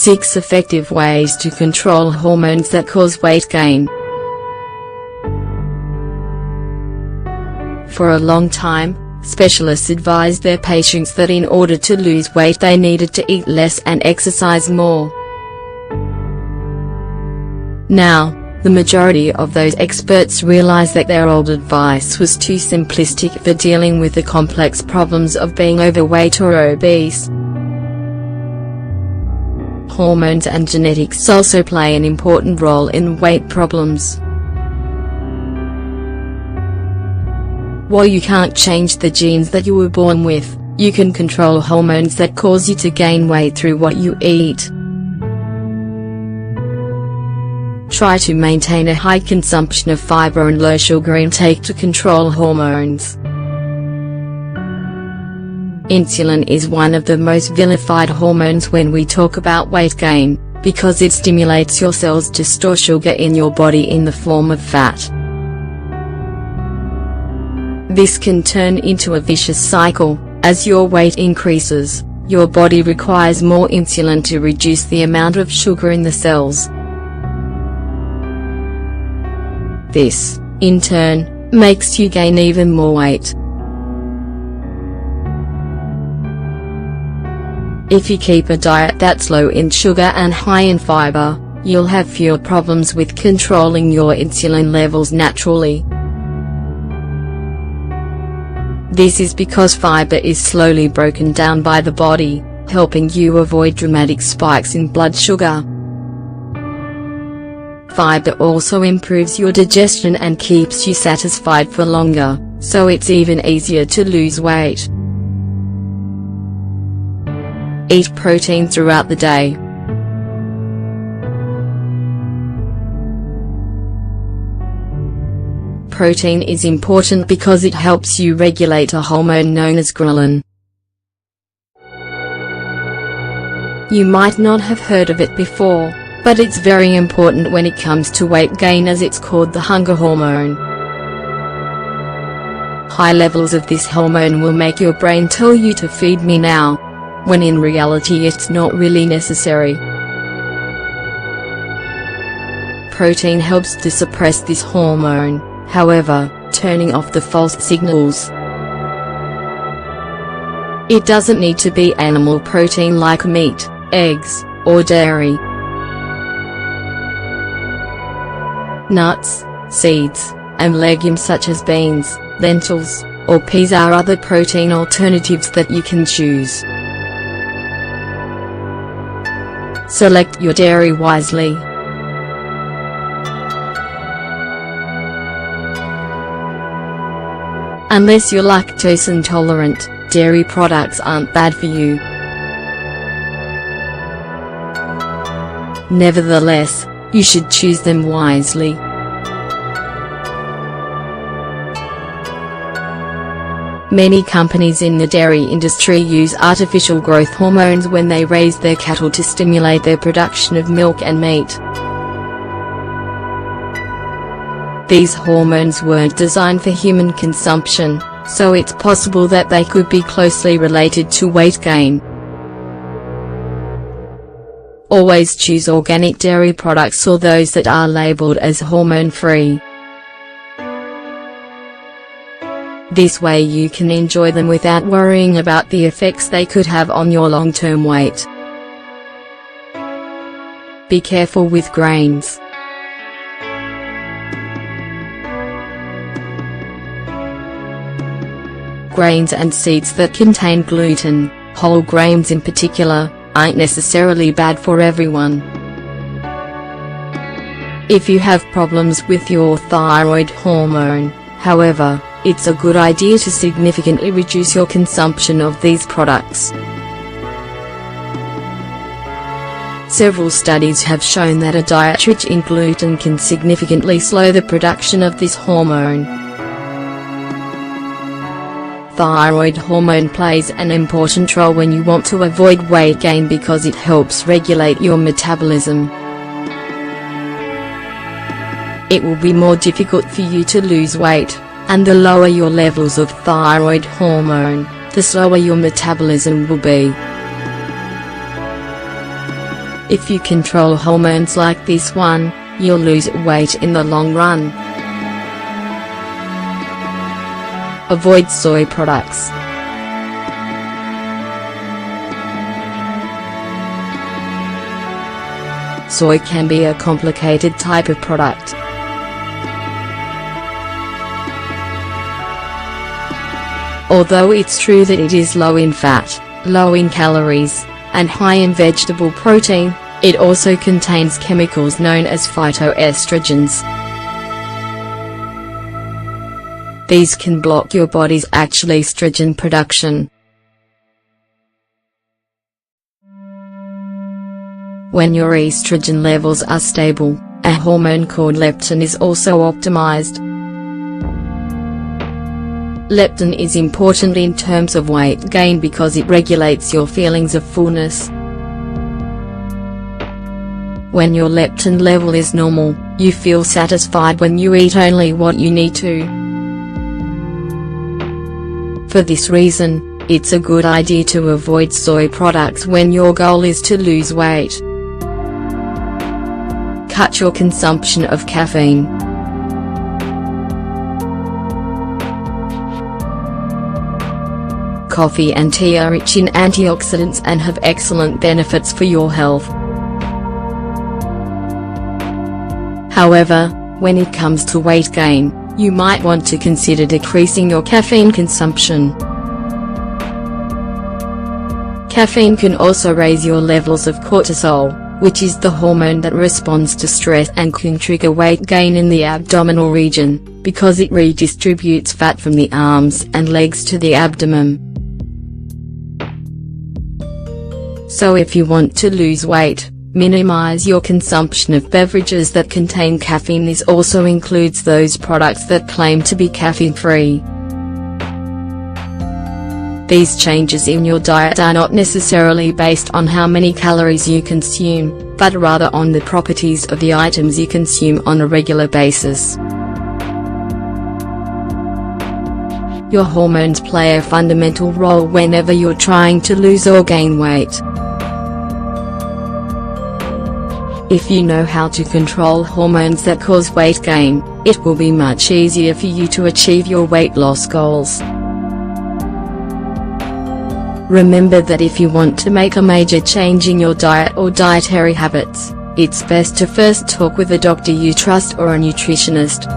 6 effective ways to control hormones that cause weight gain. For a long time, specialists advised their patients that in order to lose weight they needed to eat less and exercise more. Now, the majority of those experts realized that their old advice was too simplistic for dealing with the complex problems of being overweight or obese. Hormones and genetics also play an important role in weight problems. While you can't change the genes that you were born with, you can control hormones that cause you to gain weight through what you eat. Try to maintain a high consumption of fiber and low sugar intake to control hormones. Insulin is one of the most vilified hormones when we talk about weight gain, because it stimulates your cells to store sugar in your body in the form of fat. This can turn into a vicious cycle. As your weight increases, your body requires more insulin to reduce the amount of sugar in the cells. This, in turn, makes you gain even more weight. If you keep a diet that's low in sugar and high in fiber, you'll have fewer problems with controlling your insulin levels naturally. This is because fiber is slowly broken down by the body, helping you avoid dramatic spikes in blood sugar. Fiber also improves your digestion and keeps you satisfied for longer, so it's even easier to lose weight. Eat protein throughout the day. Protein is important because it helps you regulate a hormone known as ghrelin. You might not have heard of it before, but it's very important when it comes to weight gain, as it's called the hunger hormone. High levels of this hormone will make your brain tell you to feed me now, when in reality it's not really necessary. Protein helps to suppress this hormone, however, turning off the false signals. It doesn't need to be animal protein like meat, eggs, or dairy. Nuts, seeds, and legumes such as beans, lentils, or peas are other protein alternatives that you can choose. Select your dairy wisely. Unless you're lactose intolerant, dairy products aren't bad for you. Nevertheless, you should choose them wisely. Many companies in the dairy industry use artificial growth hormones when they raise their cattle to stimulate their production of milk and meat. These hormones weren't designed for human consumption, so it's possible that they could be closely related to weight gain. Always choose organic dairy products or those that are labeled as hormone-free. This way you can enjoy them without worrying about the effects they could have on your long-term weight. Be careful with grains. Grains and seeds that contain gluten, whole grains in particular, aren't necessarily bad for everyone. If you have problems with your thyroid hormone, however, it's a good idea to significantly reduce your consumption of these products. Several studies have shown that a diet rich in gluten can significantly slow the production of this hormone. Thyroid hormone plays an important role when you want to avoid weight gain because it helps regulate your metabolism. It will be more difficult for you to lose weight, and the lower your levels of thyroid hormone, the slower your metabolism will be. If you control hormones like this one, you'll lose weight in the long run. Avoid soy products. Soy can be a complicated type of product. Although it's true that it is low in fat, low in calories, and high in vegetable protein, it also contains chemicals known as phytoestrogens. These can block your body's actual estrogen production. When your estrogen levels are stable, a hormone called leptin is also optimized. Leptin is important in terms of weight gain because it regulates your feelings of fullness. When your leptin level is normal, you feel satisfied when you eat only what you need to. For this reason, it's a good idea to avoid soy products when your goal is to lose weight. Cut your consumption of caffeine. Coffee and tea are rich in antioxidants and have excellent benefits for your health. However, when it comes to weight gain, you might want to consider decreasing your caffeine consumption. Caffeine can also raise your levels of cortisol, which is the hormone that responds to stress and can trigger weight gain in the abdominal region, because it redistributes fat from the arms and legs to the abdomen. So if you want to lose weight, minimize your consumption of beverages that contain caffeine. This also includes those products that claim to be caffeine-free. These changes in your diet are not necessarily based on how many calories you consume, but rather on the properties of the items you consume on a regular basis. Your hormones play a fundamental role whenever you're trying to lose or gain weight. If you know how to control hormones that cause weight gain, it will be much easier for you to achieve your weight loss goals. Remember that if you want to make a major change in your diet or dietary habits, it's best to first talk with a doctor you trust or a nutritionist.